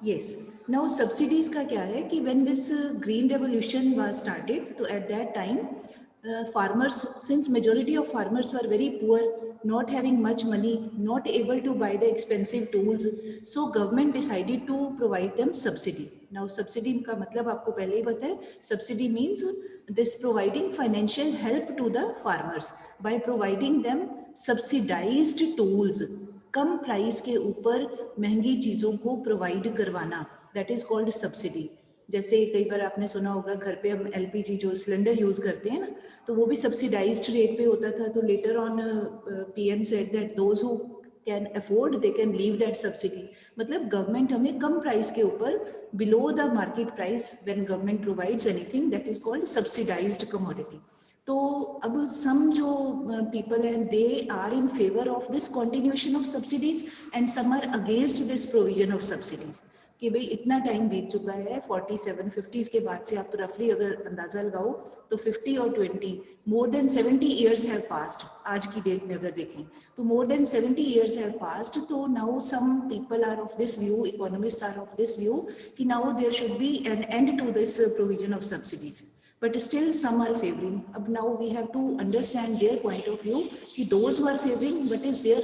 Yes. Now subsidies का क्या है कि when this green revolution was started, तो at that time farmers, since majority of farmers were very poor, not having much money, not able to buy the expensive tools, so government decided to provide them subsidy. Now subsidy का मतलब आपको पहले ही पता है, subsidy means this providing financial help to the farmers by providing them subsidized tools, come price के ऊपर महंगी चीज़ों को प्रोवाइड करवाना, दैट इज़ कॉल्ड सब्सिडी. जैसे कई बार आपने सुना होगा घर पे हम एलपीजी जो सिलेंडर यूज़ करते हैं ना, तो वो भी सब्सिडाइज्ड रेट पे होता था. तो later on PM said that those who can afford they can leave that subsidy. मतलब गवर्नमेंट हमें कम प्राइस के ऊपर, below the market price, when government provides anything, that is called subsidised commodity. तो अब सम जो पीपल हैं, they are in favour of this continuation of subsidies and some are against this provision of subsidies. कि भाई इतना time बीत चुका है, 47 50s के बाद से, आप तो रफली अगर अंदाजा लगाओ तो 50 और 20, more than 70 years have passed. आज की डेट में अगर देखें तो more than 70 years have passed. तो now some people are of this view, economists are of this view कि now there should be an end to this provision of subsidies. But still some are favoring. Ab now we have to understand their point of view, कि those who are favoring, what is their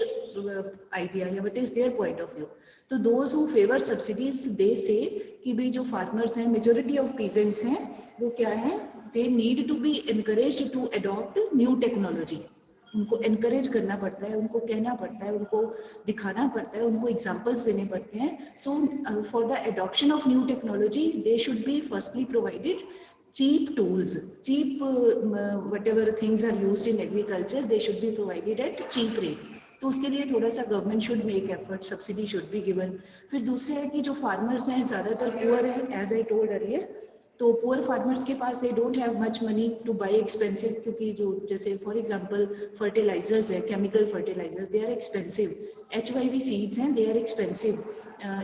idea या what is their point of view. तो those who favor subsidies, they say कि भाई जो farmers हैं, majority of peasants हैं, वो क्या हैं, they need to be encouraged to adopt new technology. उनको encourage करना पड़ता है, उनको कहना पड़ता है, उनको दिखाना पड़ता है, उनको examples देने पड़ते हैं. So for the adoption of new technology, they should be firstly provided cheap tools, cheap whatever things are used in agriculture, they should be provided at cheap rate. तो उसके लिए थोड़ा सा government should make effort, subsidy should be given. फिर दूसरा है कि जो फार्मर्स हैं ज़्यादातर पुअर हैं, एज आई टोल्ड अर्लियर. तो पुअर फार्मर्स के पास they don't have much money to buy expensive, क्योंकि जो जैसे फॉर एग्जांपल फर्टिलाइजर्स है, chemical fertilisers, they are expensive. HYV seeds हैं, दे आर एक्सपेंसिव.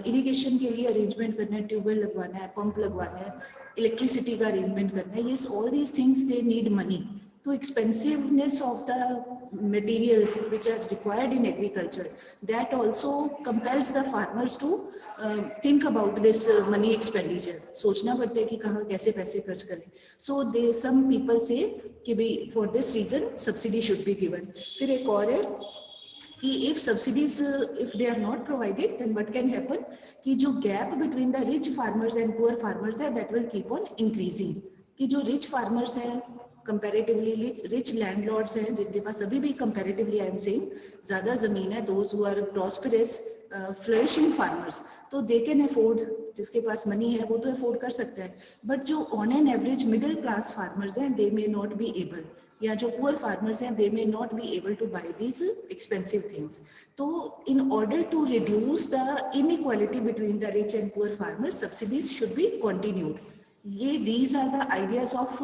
इरिगेशन के लिए अरेंजमेंट करना है, ट्यूबवेल लगवाना है, पंप लगवाना है, इलेक्ट्रिसिटी का अरेंजमेंट करना है, ये all these things they need money. तो expensiveness of the materials which are required in agriculture, that also compels the farmers to think about this money expenditure. सोचना पड़ता है कि कहाँ कैसे पैसे खर्च करें. So they, some people say कि भाई for this reason subsidy should be given. फिर एक और है कि if subsidies if they are not provided, then what can happen कि जो gap between the rich farmers and poor farmers है, that will keep on increasing. कि जो rich farmers हैं, comparatively rich landlords हैं, जिनके पास अभी भी comparatively I am saying ज़्यादा ज़मीन है, those who are prosperous flourishing farmers, तो they can afford, जिसके पास मनी है वो तो अफोर्ड कर सकता है. बट जो on an average middle class farmers हैं, they may not be able, या जो पुअर फार्मर्स हैं, they may not be able to buy these expensive things. तो in order to reduce the inequality between the rich and poor farmers, subsidies should be continued. ये these are the ideas of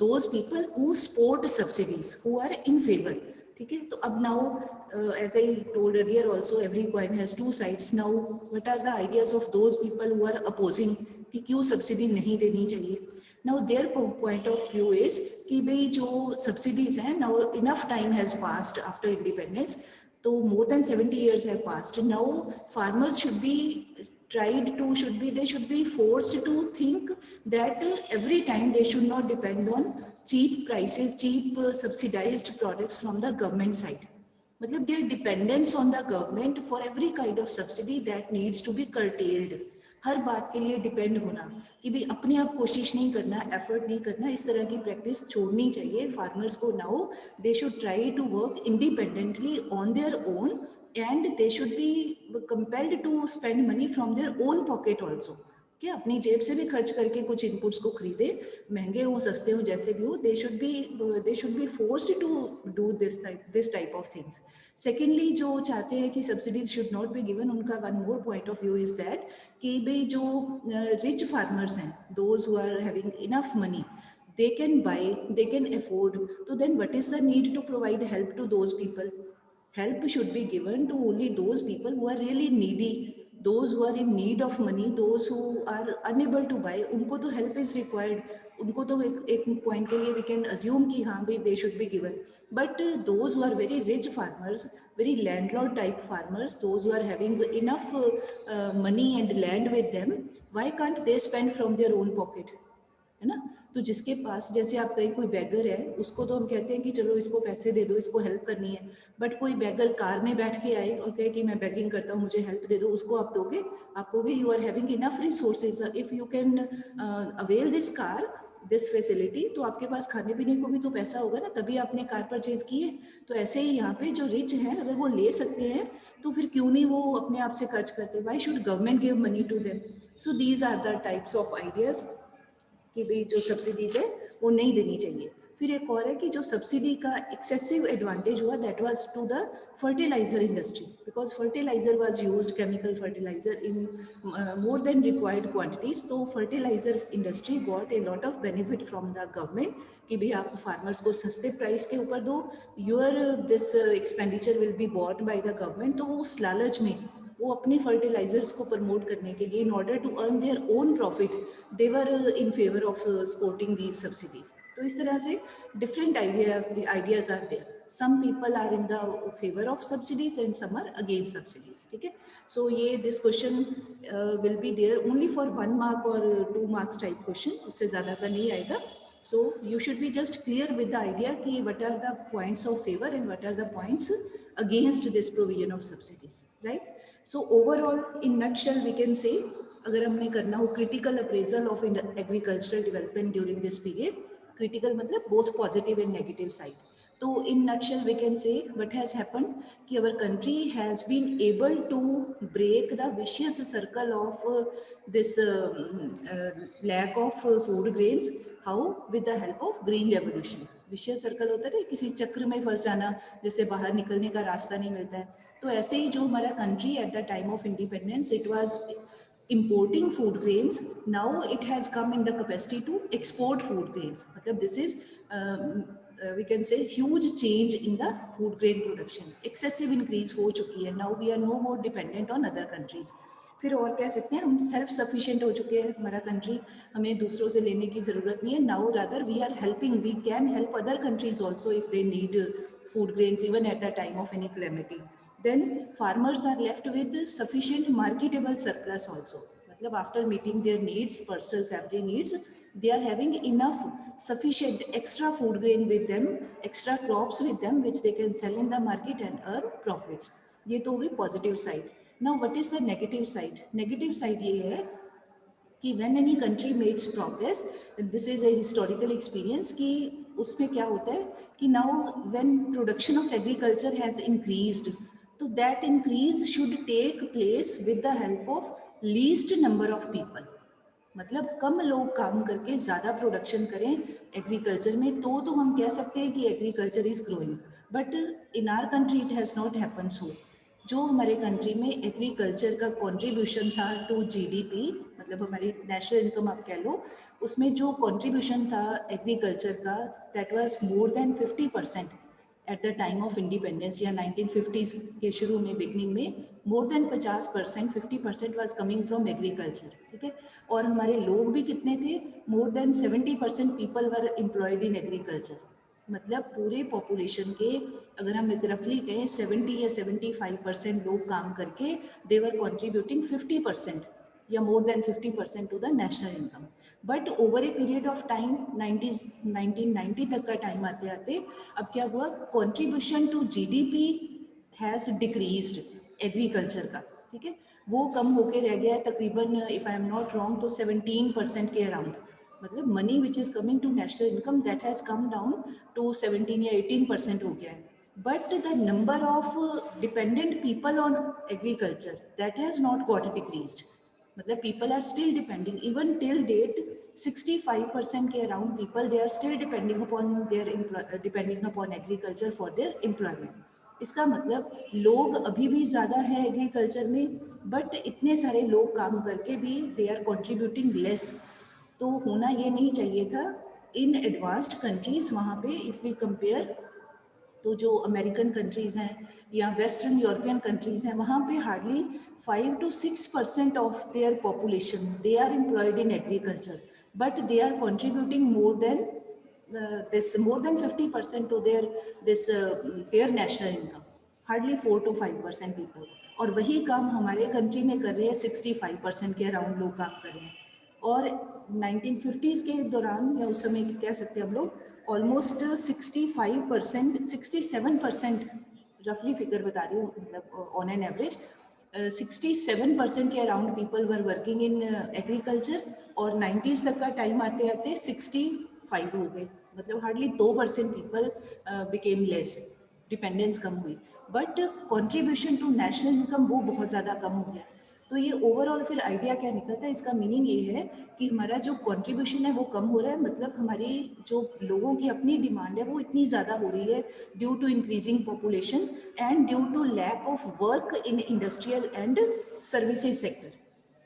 those people who support subsidies, who are in favor. ठीक है. तो अब now as I told earlier also, every coin has two sides. Now what are the ideas of those people who are opposing कि क्यों subsidy नहीं देनी चाहिए. Now their point of view is कि भाई जो subsidies हैं, now enough time has passed after independence, तो more than 70 years have passed. Now farmers should be they should be forced to think that every time they should not depend on cheap prices, cheap subsidized products from the government side. मतलब their dependence on the government for every kind of subsidy, that needs to be curtailed. हर बात के लिए depend होना कि भाई अपने आप कोशिश नहीं करना, एफर्ट नहीं करना, इस तरह की प्रैक्टिस छोड़नी चाहिए फार्मर्स को. Now they should try to work independently on their own, and they should be compelled to spend money from their own pocket also. क्या अपनी जेब से भी खर्च करके कुछ इनपुट्स को खरीदे, महंगे हो सस्ते हो जैसे भी हो, they should be forced to do this type of things. Secondly, जो चाहते हैं कि subsidies should not be given, उनका one more point of view is that कि भाई जो rich farmers हैं, those who are having enough money, they can buy, they can afford, so then what is the need to provide help to those people? Help should be given to only those people who are really needy, those who are in need of money, those who are unable to buy, उनको तो help is required, उनको तो एक point के लिए we can assume कि हाँ भाई they should be given, but those who are very rich farmers, very landlord type farmers, those who are having enough money and land with them, why can't they spend from their own pocket, है ना? तो जिसके पास, जैसे आप कहीं कोई bagger है, उसको तो हम कहते हैं कि चलो इसको पैसे दे दो, इसको हेल्प करनी है, बट कोई बैगर कार में बैठ के आए और कहे कि मैं बेगिंग करता हूँ, मुझे हेल्प दे दो, उसको आप दोगे? आप कहोगे you are having enough resources, if you can avail this car, this facility, तो आपके पास खाने पीने को भी तो पैसा होगा ना, तभी आपने कार परचेज की है। तो ऐसे ही यहाँ पे जो रिच हैं, अगर वो ले सकते हैं तो फिर क्यों नहीं वो अपने आप से खर्च करते? Why should government give money to them? So these are the types of ideas कि भाई जो सब्सिडीज है वो नहीं देनी चाहिए। फिर एक और है कि जो सब्सिडी का एक्सेसिव एडवांटेज हुआ, that was to the fertiliser industry, because fertiliser was used, chemical fertiliser in more than required quantities. तो fertiliser industry got a lot of benefit from the government कि भाई आप फार्मर्स को सस्ते price के ऊपर दो, your this expenditure will be bought by the government. तो वो उस लालच में वो अपने फर्टिलाइजर्स को प्रमोट करने के लिए, in order to earn their own profit, they were in favour of supporting these subsidies. तो इस तरह से different ideas are there, some people are in the favor of subsidies and some are against subsidies, ठीक है? So ये this question will be there only for 1 mark or 2 marks type question, उससे ज़्यादा का नहीं आएगा। So you should be just clear with the idea कि what are the points of favor and what are the points against this provision of subsidies, right? So overall in nutshell we can say, अगर हमने करना हो critical appraisal of agricultural development during this period, critical मतलब both positive and negative side. So in nutshell we can say what has happened कि our country has been able to break the vicious circle of this lack of food grains. How? With the help of green revolution. vicious circle होता है किसी चक्र में फंस जाना, जैसे बाहर निकलने का रास्ता नहीं मिलता है। तो ऐसे ही जो हमारा country at the time of independence, it was importing food grains, now it has come in the capacity to export food grains. मतलब this is we can say huge change in the food grain production, excessive increase हो चुकी है। Now we are no more dependent on other countries. फिर और कह सकते हैं हम सेल्फ सफिशिएंट हो चुके हैं, हमारा कंट्री, हमें दूसरों से लेने की ज़रूरत नहीं है। Now rather we are helping, we can help other countries also if they need food grains even at the time of any calamity. Then farmers are left with sufficient marketable surplus also. मतलब after meeting their needs, personal family needs, they are having enough sufficient extra food grain with them, extra crops with them which they can sell in the market and earn profits. ये तो हुई positive side. Now what is the negative side? Negative side ये है कि when any country makes progress, this is a historical experience कि उसमें क्या होता है कि now when production of agriculture has increased, तो that increase should take place with the help of least number of people. मतलब कम लोग काम करके ज़्यादा प्रोडक्शन करें एग्रीकल्चर में, तो हम कह सकते हैं कि agriculture is growing. But in our country it has not happen so. जो हमारे कंट्री में एग्रीकल्चर का कंट्रीब्यूशन था टू जीडीपी, मतलब हमारी नेशनल इनकम आप कह लो, उसमें जो कंट्रीब्यूशन था एग्रीकल्चर का, that was more than 50% at the time of independence, या 1950s के शुरू में, बिगनिंग में मोर than 50%, 50% was coming from agriculture, ठीक है? और हमारे लोग भी कितने थे? मोर than 70% people were employed in agriculture. मतलब पूरे पॉपुलेशन के अगर हम रफली कहें 70 या 75% लोग काम करके दे वर कॉन्ट्रीब्यूटिंग 50% या more than 50% to the national income. But over a period of time 1990 तक का टाइम आते आते अब क्या हुआ? Contribution to GDP has decreased agriculture का, ठीक है? वो कम होके रह गया है तकरीबन, if I am not wrong, तो 17% के अराउंड। मतलब money which is coming to national income that has come down to 17 या 18% हो गया है। But the number of dependent people on agriculture that has not got decreased. मतलब people are still depending even till date 65% के around people they are still depending upon agriculture for their employment. इसका मतलब लोग अभी भी ज़्यादा है agriculture में, बट इतने सारे लोग काम करके भी दे आर कॉन्ट्रीब्यूटिंग लेस। तो होना ये नहीं चाहिए था इन एडवांस्ड कंट्रीज। वहाँ पे इफ़ वी कंपेयर तो जो अमेरिकन कंट्रीज हैं या वेस्टर्न यूरोपियन कंट्रीज हैं, वहाँ पे hardly 5 to 6% of their population they are employed in agriculture, but they are contributing more than this more than 50% to their national income, hardly 4 to 5% people. और वही काम हमारे country में कर रहे हैं 65% के अराउंड लोग काम कर रहे हैं। और 1950s के दौरान या उस समय कह सकते हैं हम लोग ऑलमोस्ट 65%, 67% रफली फिगर बता रही हूँ, मतलब ऑन एन एवरेज 67% के around people were working in agriculture, और 90s तक का टाइम आते आते 65 हो गए, मतलब hardly 2% people became less, dependence कम हुई, but contribution to national income वो बहुत ज़्यादा कम हो गया। तो ये ओवरऑल फिर आइडिया क्या निकलता है, इसका मीनिंग ये है कि हमारा जो कंट्रीब्यूशन है वो कम हो रहा है, मतलब हमारी जो लोगों की अपनी डिमांड है वो इतनी ज़्यादा हो रही है due to increasing population and due to lack of work in industrial and services sector.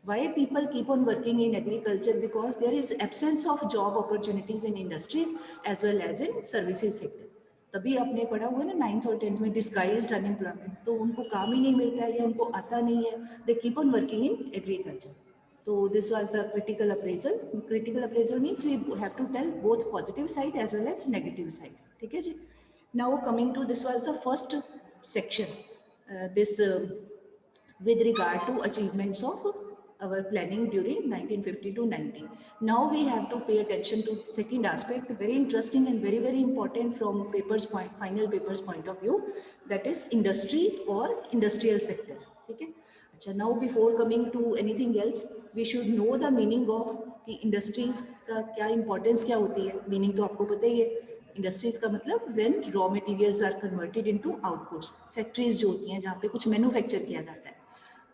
Why people keep on working in agriculture? Because there is absence of job opportunities in industries as well as in services sector. तभी आपने पढ़ा हुआ ना 9th और 10th में disguised unemployment, तो उनको काम ही नहीं मिलता है या उनको आता नहीं है, they keep on working in agriculture. तो this was the critical appraisal. Critical appraisal means we have to tell both positive side as well as negative side. ठीक है जी. Now coming to this was the first section this with regard to achievements of our planning during 1950 to 90. Now we have to pay attention to second aspect, very interesting and very, very important from final papers point of view, that is industry or industrial sector. Okay. अच्छा, now before coming to anything else, we should know the meaning of कि industries का क्या importance क्या होती है. Meaning तो आपको पता ही है. इंडस्ट्रीज का मतलब when raw materials are converted into outputs. Factories जो होती हैं जहाँ पे कुछ मैन्युफैक्चर किया जाता है.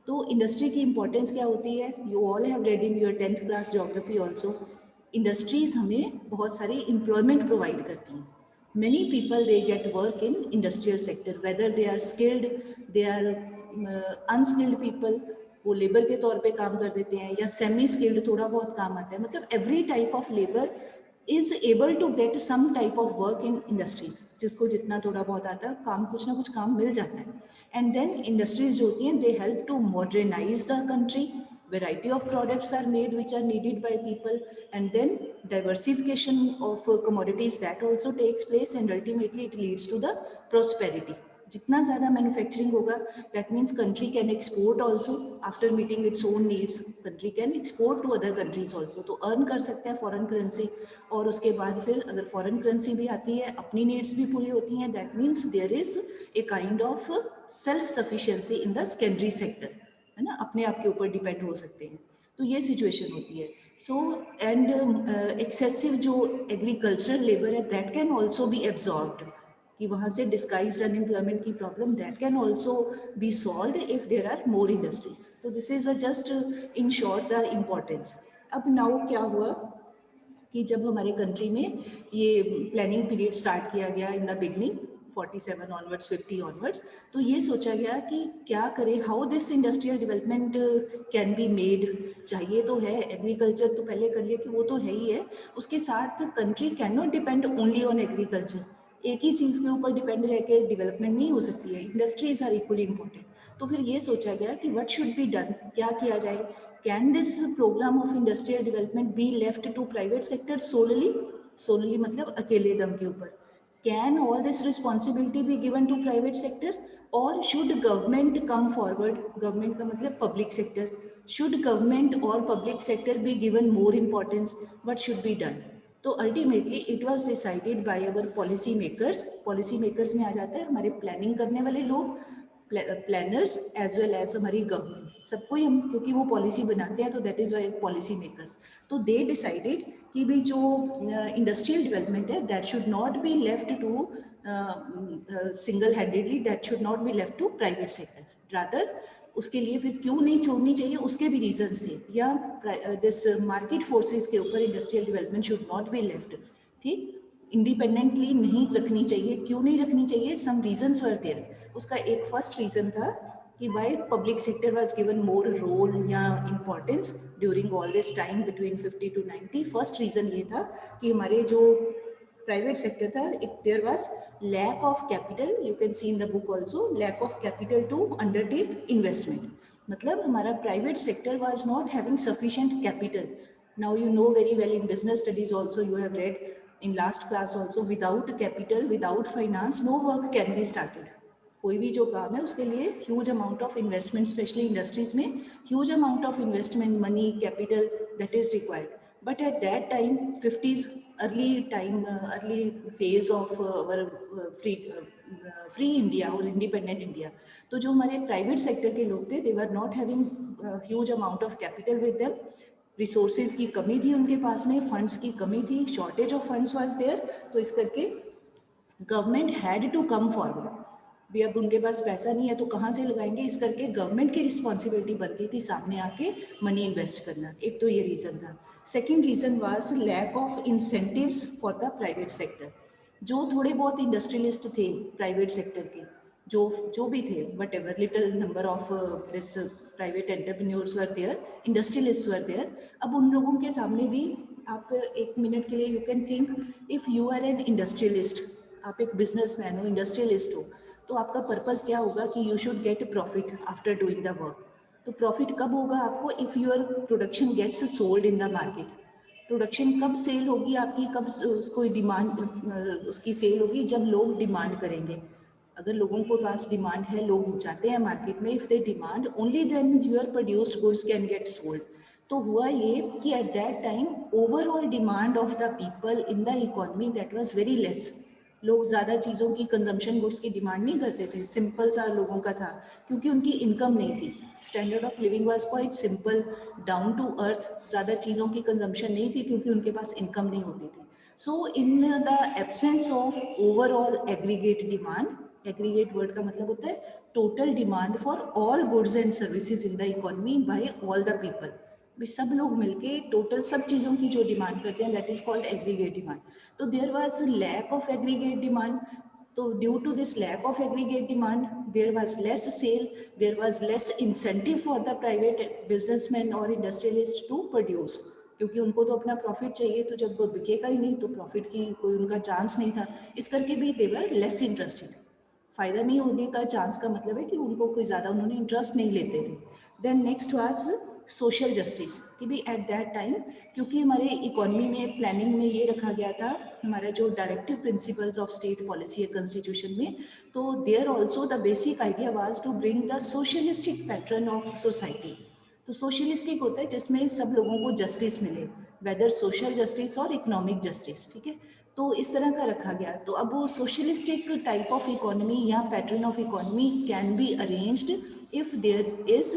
तो इंडस्ट्री की इंपॉर्टेंस क्या होती है, you all have read in your 10th class geography also. Industries हमें बहुत सारी एम्प्लॉयमेंट प्रोवाइड करती हैं. Many people they get work in industrial sector, whether they are skilled, they are unskilled people, वो लेबर के तौर पे काम कर देते हैं, या सेमी स्किल्ड थोड़ा बहुत काम आता है, मतलब every type of labour is able to get some type of work in industries. जिसको जितना थोड़ा बहुत आता है काम, कुछ ना कुछ काम मिल जाता है. And then industries जो होती हैं they help to modernize the country. Variety of products are made which are needed by people, and then diversification of commodities that also takes place, and ultimately it leads to the prosperity. जितना ज़्यादा manufacturing होगा, that means country can export also after meeting its own needs. Country can export to other countries also, तो earn कर सकता है foreign currency, और उसके बाद फिर अगर फॉरेन करेंसी भी आती है, अपनी नीड्स भी पूरी होती हैं, that means there is a kind of self sufficiency in the secondary sector, है ना, अपने आप के ऊपर डिपेंड हो सकते हैं. तो ये सिचुएशन होती है. सो एंड एक्सेसिव जो एग्रीकल्चरल लेबर है that can also be absorbed, कि वहाँ से डिस्गाइज्ड अनएम्प्लॉयमेंट की problem that can also be solved if there are more industries. तो this is just in short the importance. अब नाउ क्या हुआ कि जब हमारे कंट्री में ये प्लानिंग पीरियड स्टार्ट किया गया in the beginning 47 onwards 50 onwards, तो ये सोचा गया कि क्या करें, how this industrial development can be made. चाहिए तो है एग्रीकल्चर, तो पहले कर लिया कि वो तो है ही है, उसके साथ country can not depend only on agriculture. एक ही चीज़ के ऊपर डिपेंड रह के डेवलपमेंट नहीं हो सकती है. Industries are equally important. तो फिर ये सोचा गया कि व्हाट शुड बी डन, क्या किया जाए. Can this programme of industrial development be left to private sector solely. Solely मतलब अकेले दम के ऊपर. Can all this responsibility be given to private sector, और should government come forward. Government का मतलब पब्लिक सेक्टर. शुड गवर्नमेंट और public sector be given more importance, what should be done. तो ultimately it was decided by our policy makers. Policy makers में आ जाता है हमारे प्लानिंग करने वाले लोग, प्लानर्स एज वेल एज हमारी गवर्नमेंट, सबको ही हम, क्योंकि वो पॉलिसी बनाते हैं तो that is why policy makers. तो दे डिसाइडेड कि भी जो इंडस्ट्रियल डेवलपमेंट है that should not be left to single handedly, that should not be left to private sector. Rather उसके लिए फिर क्यों नहीं छोड़नी चाहिए, उसके भी रीजंस थे. या दिस मार्केट फोर्सेस के ऊपर industrial development should not be left. ठीक, इंडिपेंडेंटली नहीं रखनी चाहिए. क्यों नहीं रखनी चाहिए, सम रीजंस वर देयर. उसका एक फर्स्ट रीजन था कि why public sector was given more role या importance during all this time between 50 to 90. First reason ये था कि हमारे जो प्राइवेट सेक्टर था, there was lack of capital, you can see in the book also, lack of capital to undertake investment. मतलब हमारा private sector was not having sufficient capital. Now you know very well in business studies also, you have red in last class also, without capital, without finance, no work can be started. कोई भी जो काम है उसके लिए huge amount of investment, specially industries में huge amount of investment, money, capital that is required. But at that time 50s early phase of our free India और independent India, तो जो हमारे प्राइवेट सेक्टर के लोग थे, they were not having huge amount of capital with them. Resources की कमी थी उनके पास में, फंड्स की कमी थी, shortage of funds was there. तो इस करके government had to come forward. भी अब उनके पास पैसा नहीं है तो कहाँ से लगाएंगे, इस करके गवर्नमेंट की रिस्पॉन्सिबिलिटी बनती थी सामने आके मनी इन्वेस्ट करना. एक तो ये रीज़न था. Second reason was lack of incentives for the private sector. जो थोड़े बहुत इंडस्ट्रियलिस्ट थे प्राइवेट सेक्टर के, जो भी थे, whatever little number of this private entrepreneurs were there, industrialist were there. अब उन लोगों के सामने भी आप एक मिनट के लिए you can think, if you are an industrialist, आप एक बिजनेसमैन हो, इंडस्ट्रियलिस्ट हो, तो आपका पर्पस क्या होगा कि you should get profit after doing the work. तो प्रॉफिट कब होगा आपको, if your production gets sold in the market. Production कब सेल होगी आपकी, कब उसको डिमांड, उसकी सेल होगी जब लोग डिमांड करेंगे. अगर लोगों को पास डिमांड है, लोग जाते हैं मार्केट में, if they demand only then your produced goods can get sold. तो हुआ ये कि at that time overall demand of the people in the economy that was very less. लोग ज़्यादा चीज़ों की कंजम्पशन गुड्स की डिमांड नहीं करते थे, सिंपल सा लोगों का था, क्योंकि उनकी इनकम नहीं थी. Standard of living was quite simple, down to earth. ज़्यादा चीज़ों की कंजम्पशन नहीं थी क्योंकि उनके पास इनकम नहीं होती थी. So in the absence of overall aggregate demand, aggregate word का मतलब होता है total demand for all goods and services in the economy by all the people. भी सब लोग मिलके टोटल सब चीज़ों की जो डिमांड करते हैं, that is called aggregate demand. तो there was lack of aggregate demand. तो due to this lack of aggregate demand there was less sale, there was less incentive for the private businessman और industrialist to produce, क्योंकि उनको तो अपना profit चाहिए. तो जब बिकेगा ही नहीं तो प्रॉफिट की कोई उनका चांस नहीं था. इस करके भी दे वर लेस इंटरेस्टेड. फ़ायदा नहीं होने का चांस का मतलब है कि उनको कोई ज़्यादा उन्होंने इंटरेस्ट नहीं लेते थे. Then next was social justice, कि भी एट दैट टाइम, क्योंकि हमारे इकोनॉमी में प्लानिंग में ये रखा गया था, हमारा जो directive principles of state policy है कॉन्स्टिट्यूशन में, तो there also the basic idea was to bring the socialistic pattern of society. तो सोशलिस्टिक होता है जिसमें सब लोगों को जस्टिस मिले, वेदर सोशल जस्टिस और इकोनॉमिक जस्टिस. ठीक है, तो इस तरह का रखा गया. तो अब वो सोशलिस्टिक टाइप ऑफ इकोनॉमी या pattern of economy can be arranged if there is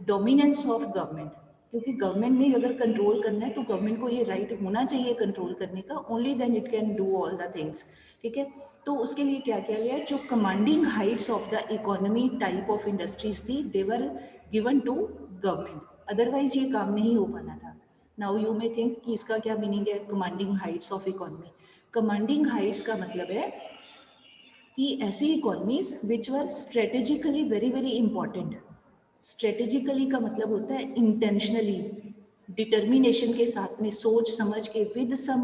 dominance of government. क्योंकि गवर्नमेंट ने अगर कंट्रोल करना है तो गवर्नमेंट को ये राइट होना चाहिए कंट्रोल करने का, only then it can do all the things. ठीक है, तो उसके लिए क्या किया गया, जो commanding heights of the economy type of industries थी, they were given to government, otherwise ये काम नहीं हो पाना था. नाउ यू मे थिंक कि इसका क्या मीनिंग है, commanding heights of economy. Commanding heights का मतलब है कि ऐसी economies which were strategically very very important. Strategically का मतलब होता है इंटेंशनली, डिटर्मिनेशन के साथ में, सोच समझ के, विद सम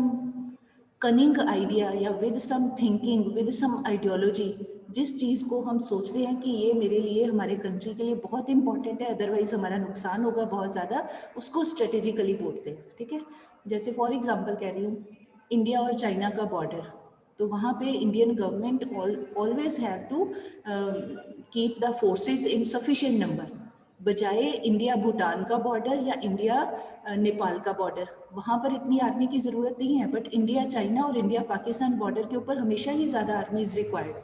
कनिंग आइडिया या with some thinking, with some ideology. जिस चीज़ को हम सोचते हैं कि ये मेरे लिए, हमारे कंट्री के लिए बहुत इंपॉर्टेंट है, अदरवाइज हमारा नुकसान होगा बहुत ज़्यादा, उसको स्ट्रेटेजिकली बोलते हैं. ठीक है, जैसे फॉर एग्जांपल कह रही हूँ, इंडिया और चाइना का बॉर्डर, तो वहाँ पे Indian government always have to keep the forces in sufficient number, बजाय इंडिया भूटान का बॉर्डर या इंडिया नेपाल का बॉर्डर, वहाँ पर इतनी आर्मी की ज़रूरत नहीं है. बट इंडिया चाइना और इंडिया पाकिस्तान बॉर्डर के ऊपर हमेशा ही ज़्यादा army is required.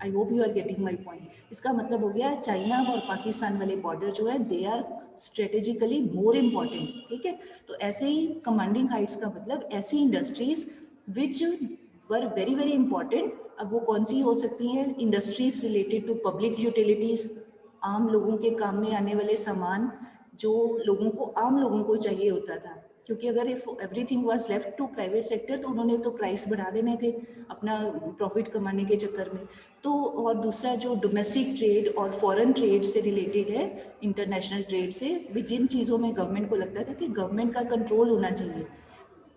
I hope you are getting my point. इसका मतलब हो गया चाइना और पाकिस्तान वाले बॉर्डर जो है, they are strategically more important. ठीक है, तो ऐसे ही कमांडिंग हाइट्स का मतलब ऐसी industries which were very very important. अब वो कौन सी हो सकती हैं, industries related to public utilities, आम लोगों के काम में आने वाले सामान जो लोगों को, आम लोगों को चाहिए होता था. क्योंकि अगर if everything was left to private sector तो उन्होंने तो प्राइस बढ़ा देने थे अपना प्रॉफिट कमाने के चक्कर में. तो और दूसरा जो डोमेस्टिक ट्रेड और फॉरेन ट्रेड से रिलेटेड है, इंटरनेशनल ट्रेड से भी, जिन चीज़ों में गवर्नमेंट को लगता था कि गवर्नमेंट का कंट्रोल होना चाहिए,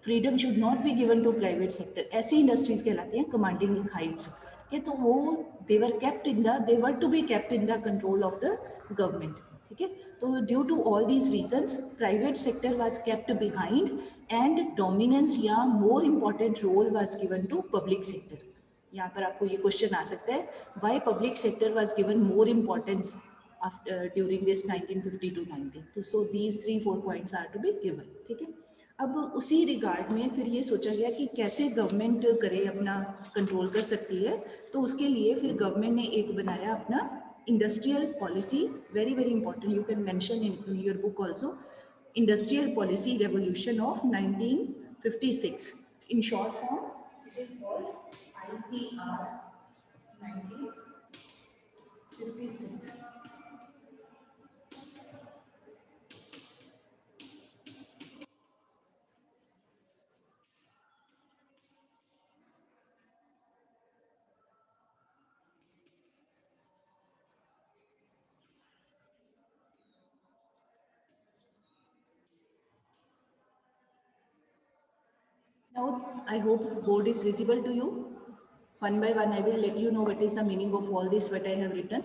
freedom should not be given to private sector, ऐसी इंडस्ट्रीज कहलाती हैं कमांडिंग हाइट्स के, तो वो they were to be kept in the control of the government, ठीक है। तो due to all these reasons private sector was kept behind and dominance या more important role was given to public sector. यहाँ पर आपको ये question आ सकता है, why public sector was given more importance after during this 1950 to 90, तो so these 3-4 points are to be given, ठीक है। अब उसी रिगार्ड में फिर ये सोचा गया कि कैसे गवर्नमेंट करे अपना कंट्रोल कर सकती है, तो उसके लिए फिर गवर्नमेंट ने एक बनाया अपना industrial policy, very very important, you can mention in your book also, industrial policy revolution of 1956, in short form it is called IPR 1956। Now, I hope board is visible to you. One by one, I will let you know what is the meaning of all this, what I have written.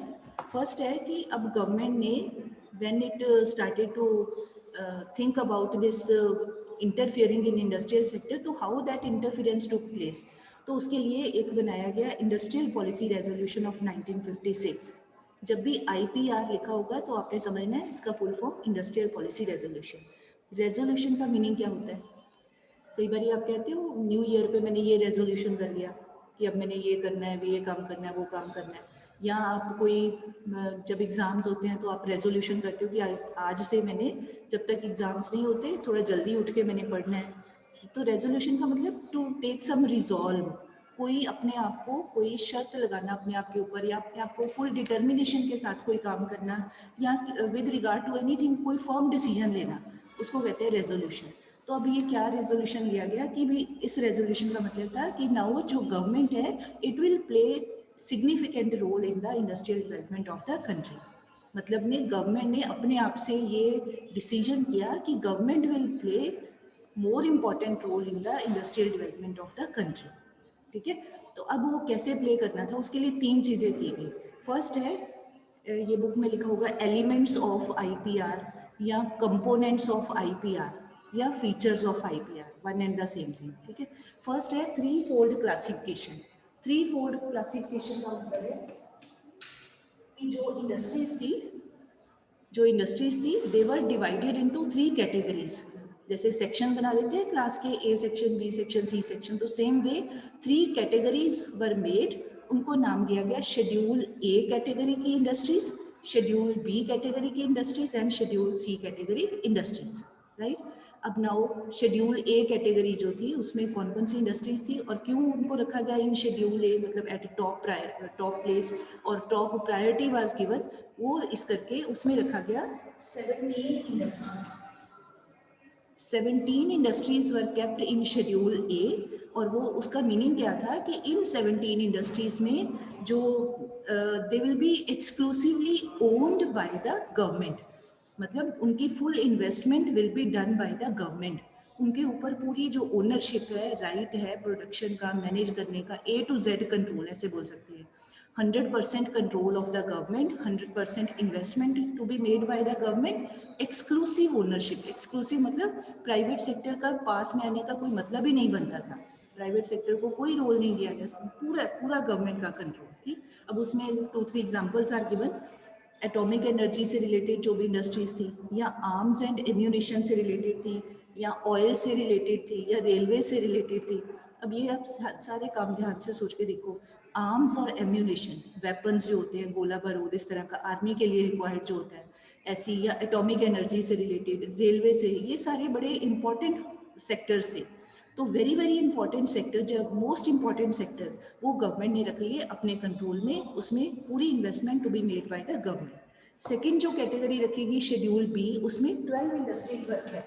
First है कि अब government ने, when it started to think about this interfering in industrial sector, तो how that interference took place. तो उसके लिए एक बनाया गया इंडस्ट्रियल पॉलिसी रेजोल्यूशन ऑफ 1956। जब भी IPR लिखा होगा तो आपने समझना है इसका full form industrial policy resolution. Resolution का मीनिंग क्या होता है? कई बार आप कहते हो न्यू ईयर पे मैंने ये रेजोल्यूशन कर लिया कि अब मैंने ये करना है, ये काम करना है, वो काम करना है, या आप कोई जब एग्ज़ाम्स होते हैं तो आप रेजोल्यूशन करते हो कि आज से मैंने, जब तक एग्ज़ाम्स नहीं होते थोड़ा जल्दी उठ के मैंने पढ़ना है। तो रेजोल्यूशन का मतलब टू टेक सम रिजॉल्व, कोई अपने आप को कोई शर्त लगाना अपने आप के ऊपर, या अपने आप को फुल डिटर्मिनेशन के साथ कोई काम करना, या विद रिगार्ड टू एनीथिंग कोई फर्म डिसीजन लेना, उसको कहते हैं रेजोल्यूशन। तो अब ये क्या रेजोल्यूशन लिया गया कि भी इस रेजोल्यूशन का मतलब था कि नाउ जो गवर्नमेंट है it will play significant role in the industrial development of the country. मतलब ने गवर्नमेंट ने अपने आप से ये डिसीजन किया कि government will play more important role in the industrial development of the country, ठीक है। तो अब वो कैसे प्ले करना था, उसके लिए 3 चीज़ें की गई। फर्स्ट है, ये बुक में लिखा होगा एलिमेंट्स ऑफ IPR या कंपोनेंट्स ऑफ IPR या features of IPR, one and the same thing, ठीक है। फर्स्ट है 3-fold क्लासिफिकेशन। 3-fold क्लासिफिकेशन का मतलब है कि जो इंडस्ट्रीज थी they were divided into 3 categories. जैसे सेक्शन बना देते हैं क्लास के, A section, B section, C section, तो same way 3 categories were made. उनको नाम दिया गया शेड्यूल A कैटेगरी की इंडस्ट्रीज, शेड्यूल B कैटेगरी की industries and schedule C category industries, right. अब नाउ शेड्यूल A कैटेगरी जो थी उसमें कौन कौन सी इंडस्ट्रीज थी और क्यों उनको रखा गया इन शेड्यूल A, मतलब एट टॉप प्लेस और टॉप प्रायोरिटी वाज गिवन, वो इस करके उसमें रखा गया 17 industries. 17 industries were kept in schedule A, और वो उसका मीनिंग क्या था कि इन 17 इंडस्ट्रीज में जो they will be exclusively owned by the government, मतलब उनकी full investment will be done by the government. उनके ऊपर पूरी जो ओनरशिप है, राइट है प्रोडक्शन का, मैनेज करने का, A to Z कंट्रोल ऐसे बोल सकते हैं। 100% control of the government, 100% investment to be made by the government, exclusive ownership. Exclusive मतलब प्राइवेट सेक्टर का पास में आने का कोई मतलब ही नहीं बनता था, प्राइवेट सेक्टर को कोई रोल नहीं दिया गया, पूरा पूरा गवर्नमेंट का कंट्रोल, ठीक। अब उसमें 2-3 examples are given. Atomic energy से रिलेटेड जो भी इंडस्ट्रीज थी, या आर्म्स एंड एम्यूनिशन से रिलेटेड थी, या ऑयल से रिलेटेड थी, या रेलवे से रिलेटेड थी। अब ये आप सारे काम ध्यान से सोच के देखो, आर्म्स और एम्यूनिशन, वेपन्स जो होते हैं, गोला बारूद इस तरह का आर्मी के लिए रिक्वायर्ड जो होता है, ऐसी, या एटॉमिक एनर्जी से रिलेटेड, रेलवे से, ये सारे बड़े इंपॉर्टेंट सेक्टर्स थे। तो वेरी वेरी इंपॉर्टेंट सेक्टर, जब मोस्ट इंपॉर्टेंट सेक्टर वो गवर्नमेंट ने रख लिए अपने कंट्रोल में, उसमें पूरी investment to be made by the government. Second जो कैटेगरी रखेगी शेड्यूल B, उसमें 12 इंडस्ट्रीज वर्क है।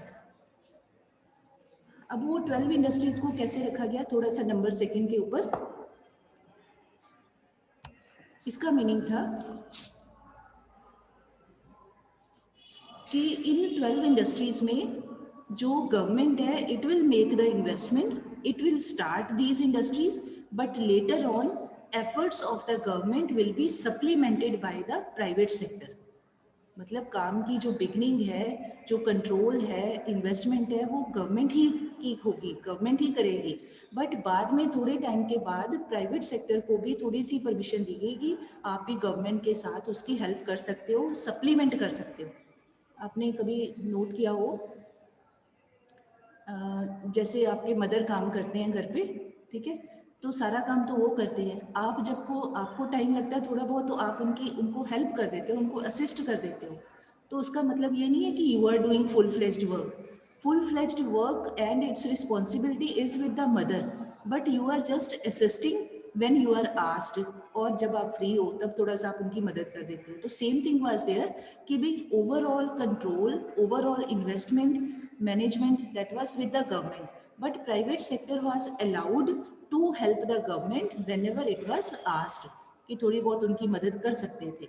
अब वो 12 इंडस्ट्रीज को कैसे रखा गया, थोड़ा सा नंबर सेकेंड के ऊपर, इसका मीनिंग था कि इन 12 इंडस्ट्रीज में जो गवर्नमेंट है it will make the investment, it will start these industries, but later on efforts of the government will be supplemented by the private sector. मतलब काम की जो बिगनिंग है, जो कंट्रोल है, इन्वेस्टमेंट है, वो गवर्नमेंट ही की होगी, गवर्नमेंट ही करेगी, बट बाद में थोड़े टाइम के बाद प्राइवेट सेक्टर को भी थोड़ी सी परमिशन दी गई कि आप भी गवर्नमेंट के साथ उसकी हेल्प कर सकते हो, सप्लीमेंट कर सकते हो. आपने कभी नोट किया हो जैसे आपके मदर काम करते हैं घर पे, ठीक है, तो सारा काम तो वो करते हैं, आप जब को आपको टाइम लगता है थोड़ा बहुत तो आप उनको हेल्प कर देते हो, उनको असिस्ट कर देते हो. तो उसका मतलब ये नहीं है कि you are doing full fledged work. Full fledged work and its responsibility is with the mother, but you are just assisting when you are asked, और जब आप फ्री हो तब थोड़ा सा आप उनकी मदद कर देते हो. तो सेम थिंग वाज देयर कि भी overall control, overall investment management that was with the government, but private sector was allowed to help the government whenever it was asked कि थोड़ी बहुत उनकी मदद कर सकते थे.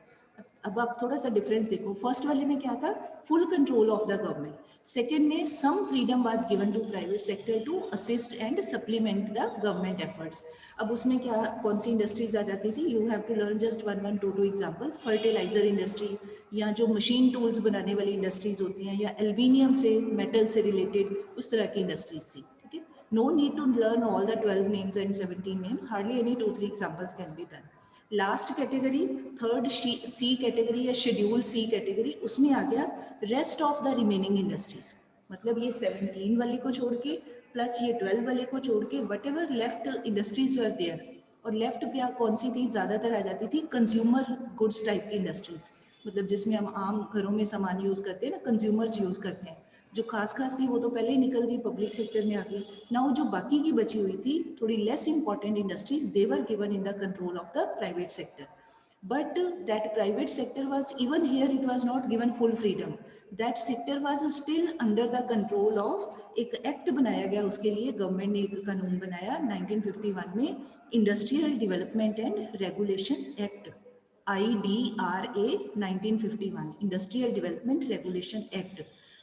अब आप थोड़ा सा डिफरेंस देखो, फर्स्ट वाले में क्या था, full control of the government, second में some freedom was given to private sector to assist and supplement the government efforts. अब उसमें क्या, कौन सी इंडस्ट्रीज आ जाती थी, you have to learn just one two example. Fertiliser industry, या जो मशीन टूल्स बनाने वाली इंडस्ट्रीज होती हैं, या एल्यूमिनियम से, मेटल से रिलेटेड उस तरह की इंडस्ट्रीज थी. ठीक है, no need to learn all the 12 names and 17 names, hardly any 2-3 examples can be done. Last category, third C category या शेड्यूल सी कैटेगरी, उसमें आ गया rest of the remaining industries. मतलब ये 17 वाले को छोड़ के प्लस ये 12 वाले को छोड़ के whatever left industries were there. और लेफ्ट क्या कौन सी थी, ज़्यादातर आ जाती थी कंज्यूमर गुड्स टाइप की इंडस्ट्रीज, मतलब जिसमें हम आम घरों में सामान यूज़ करते हैं ना, कंज्यूमर्स यूज़ करते हैं. जो खास थी वो तो पहले ही निकल गई, पब्लिक सेक्टर में आ गई. नाउ जो बाकी की बची हुई थी थोड़ी less important industries, they were given in the control of the private sector. But that private sector was, even here it was not given full freedom, that sector was still under the control of. एक act बनाया गया उसके लिए, government ने एक कानून बनाया 1951 में, industrial development and regulation act, IDRA 1951, industrial development regulation act.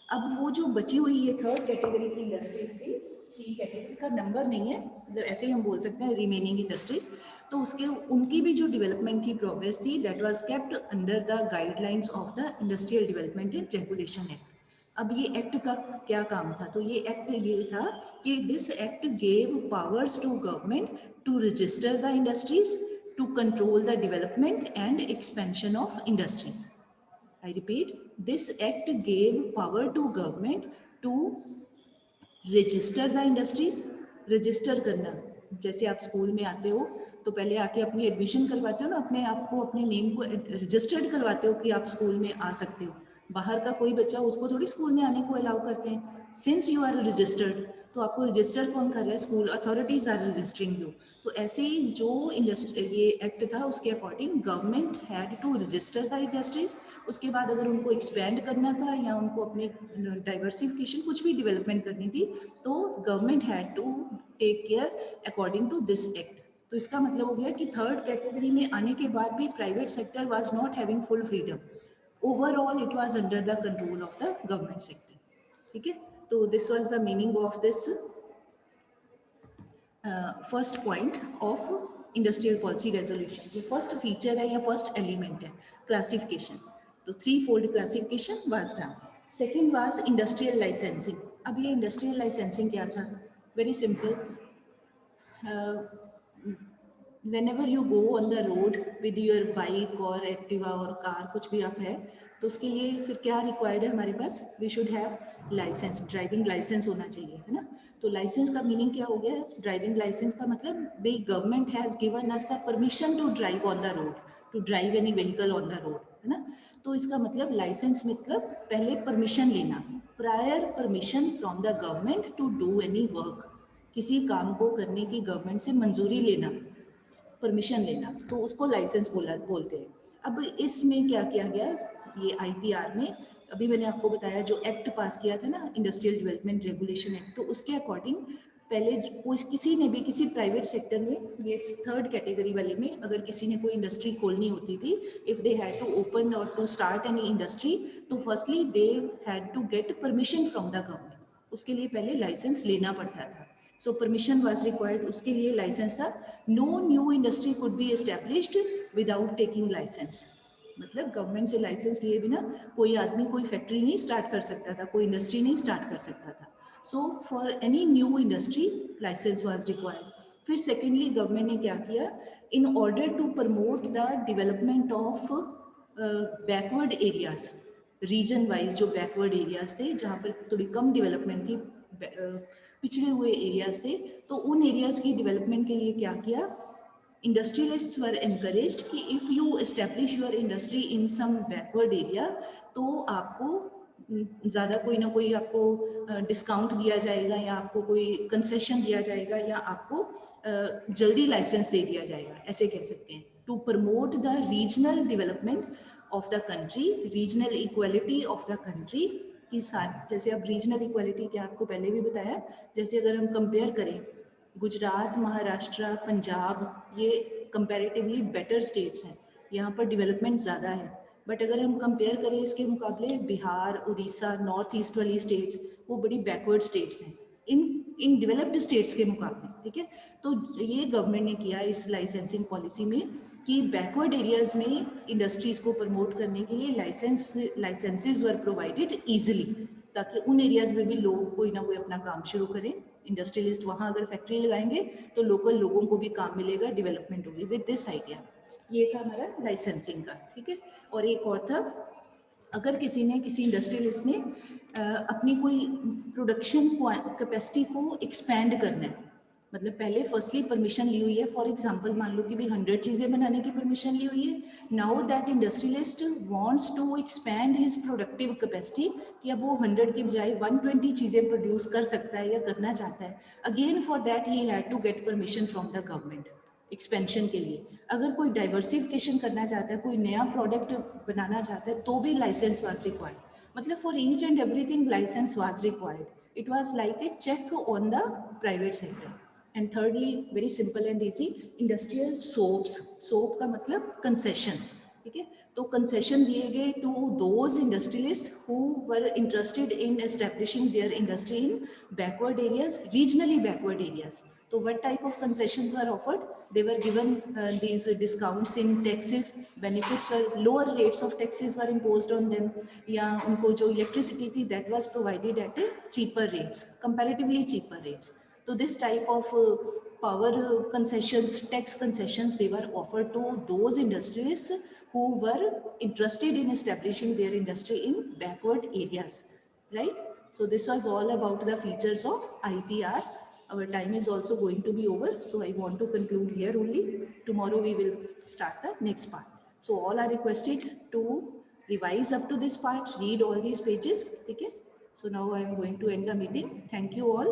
अब वो जो बची हुई ये थर्ड कैटेगरी की इंडस्ट्रीज थी, सी कैटेगरी, इसका नंबर नहीं है, मतलब ऐसे ही हम बोल सकते हैं रिमेनिंग इंडस्ट्रीज, तो उसके उनकी भी जो डेवलपमेंट थी, प्रोग्रेस थी, that was kept under the guidelines of the industrial development and regulation act. अब ये एक्ट का क्या काम था, तो ये एक्ट ये था कि this act gave powers to government to register the industries, to control the development and expansion of industries. I repeat, this act gave power to government to register the industries. register करना, जैसे आप school में आते हो तो पहले आके अपनी एडमिशन करवाते हो ना, अपने आप को, अपने नेम को रजिस्टर्ड करवाते हो कि आप स्कूल में आ सकते हो. बाहर का कोई बच्चा, उसको थोड़ी स्कूल में आने को अलाउ करते हैं. सिंस यू आर रजिस्टर्ड, तो आपको रजिस्टर कौन कर रहा है, school authorities are registering you. तो ऐसे ही जो ये एक्ट था उसके according government had to register the industries. उसके बाद अगर उनको एक्सपेंड करना था या उनको अपने डाइवर्सिफिकेशन कुछ भी डेवलपमेंट करनी थी, तो government had to take care according to this act. तो इसका मतलब हो गया कि थर्ड कैटेगरी में आने के बाद भी private sector was not having full freedom. Overall it was under the control of the government sector. ठीक है, तो this was the meaning of this first point of industrial policy resolution. ये first feature है या first element है, classification. तो 3-fold classification was done. Second was industrial licensing. अब ये इंडस्ट्रियल लाइसेंसिंग क्या था, very simple. whenever you go on the road with your bike or Activa और कार, कुछ भी आप है, तो उसके लिए फिर क्या रिक्वायर्ड है हमारे पास, we should have licence, driving licence होना चाहिए, है ना. तो लाइसेंस का मीनिंग क्या हो गया, ड्राइविंग लाइसेंस का मतलब भाई government has given us the permission to drive on the road, to drive any vehicle on the road, है ना. तो इसका मतलब लाइसेंस मतलब पहले परमिशन लेना, prior permission from the government to do any work. किसी काम को करने की गवर्नमेंट से मंजूरी लेना, परमिशन लेना, तो उसको लाइसेंस बोलते हैं. अब इसमें क्या किया गया, ये IPR में अभी मैंने आपको बताया जो एक्ट पास किया था ना, इंडस्ट्रियल डेवलपमेंट रेगुलेशन एक्ट, तो उसके अकॉर्डिंग पहले किसी ने भी, किसी प्राइवेट सेक्टर में, ये थर्ड कैटेगरी वाले में, अगर किसी ने कोई इंडस्ट्री खोलनी होती थी, if they had to open और टू स्टार्ट एनी इंडस्ट्री, तो firstly they had to get permission from the government. उसके लिए पहले लाइसेंस लेना पड़ता था. सो परमिशन वाज रिक्वायर्ड, उसके लिए लाइसेंस था. No new industry could be established without taking licence. मतलब गवर्नमेंट से लाइसेंस लिए बिना कोई आदमी कोई फैक्ट्री नहीं स्टार्ट कर सकता था, कोई इंडस्ट्री नहीं स्टार्ट कर सकता था. So for any new industry licence was required. फिर सेकेंडली गवर्नमेंट ने क्या किया, in order to promote the development of backward areas, region wise जो बैकवर्ड एरियाज थे जहाँ पर थोड़ी कम डेवलपमेंट थी, पिछड़े हुए एरियाज थे, तो उन एरियाज की डेवलपमेंट के लिए क्या किया, इंडस्ट्रियलिस्ट्स वर एनकरेज्ड कि if you establish your industry in some backward area तो आपको ज़्यादा कोई ना कोई आपको डिस्काउंट दिया जाएगा या आपको कोई कंसेशन दिया जाएगा या आपको जल्दी लाइसेंस दे दिया जाएगा, ऐसे कह सकते हैं. To promote the regional development of the country, regional equality of the country की साथ. जैसे अब रीजनल इक्वलिटी क्या आपको पहले भी बताया, जैसे अगर हम कंपेयर करें गुजरात, महाराष्ट्र, पंजाब ये कंपैरेटिवली बेटर स्टेट्स हैं, यहाँ पर डेवलपमेंट ज़्यादा है. बट अगर हम कंपेयर करें इसके मुकाबले बिहार, उड़ीसा, नॉर्थ ईस्ट वाली स्टेट्स वो बड़ी बैकवर्ड स्टेट्स हैं इन डेवलप्ड स्टेट्स के मुकाबले. ठीक है, तो ये गवर्नमेंट ने किया इस लाइसेंसिंग पॉलिसी में कि बैकवर्ड एरियाज में इंडस्ट्रीज़ को प्रमोट करने के लिए लाइसेंसेज वर प्रोवाइडेड ईजिली, ताकि उन एरियाज में भी लोग कोई ना कोई अपना काम शुरू करें. इंडस्ट्रियलिस्ट वहाँ अगर फैक्ट्री लगाएंगे तो लोकल लोगों को भी काम मिलेगा, डेवलपमेंट होगी. विद दिस आइडिया ये था हमारा लाइसेंसिंग का. ठीक है, और एक और था, अगर किसी इंडस्ट्रियलिस्ट ने अपनी कोई प्रोडक्शन कैपेसिटी को एक्सपैंड करना है, मतलब पहले फर्स्टली परमिशन ली हुई है, फॉर एग्जांपल मान लो कि भी 100 चीज़ें बनाने की परमिशन ली हुई है. Now that industrialist wants to expand his productive capacity कि अब वो 100 की बजाय 120 चीज़ें प्रोड्यूस कर सकता है या करना चाहता है. Again for that he had to get permission from the government expansion के लिए. अगर कोई डाइवर्सिफिकेशन करना चाहता है, कोई नया प्रोडक्ट बनाना चाहता है तो भी लाइसेंस वाज रिक्वायर्ड. मतलब for each and everything licence was required. It was like a check on the private sector. And thirdly very simple and easy, industrial sops. Sop का मतलब कंसेशन. ठीक है, तो कंसेशन दिए गए to those industrialist who were interested in establishing their industry in backward areas, regionally backward areas. So what type of concessions were offered? They were given these discounts in taxes, benefits were, lower rates of taxes were imposed on them. या उनको जो electricity थी that was provided at a cheaper rates, comparatively cheaper rates. So this type of power concessions, tax concessions, they were offered to those industries who were interested in establishing their industry in backward areas, right? So this was all about the features of IPR. Our time is also going to be over, so I want to conclude here only. Tomorrow we will start the next part. So all are requested to revise up to this part, read all these pages. Okay, so now I am going to end the meeting. Thank you all.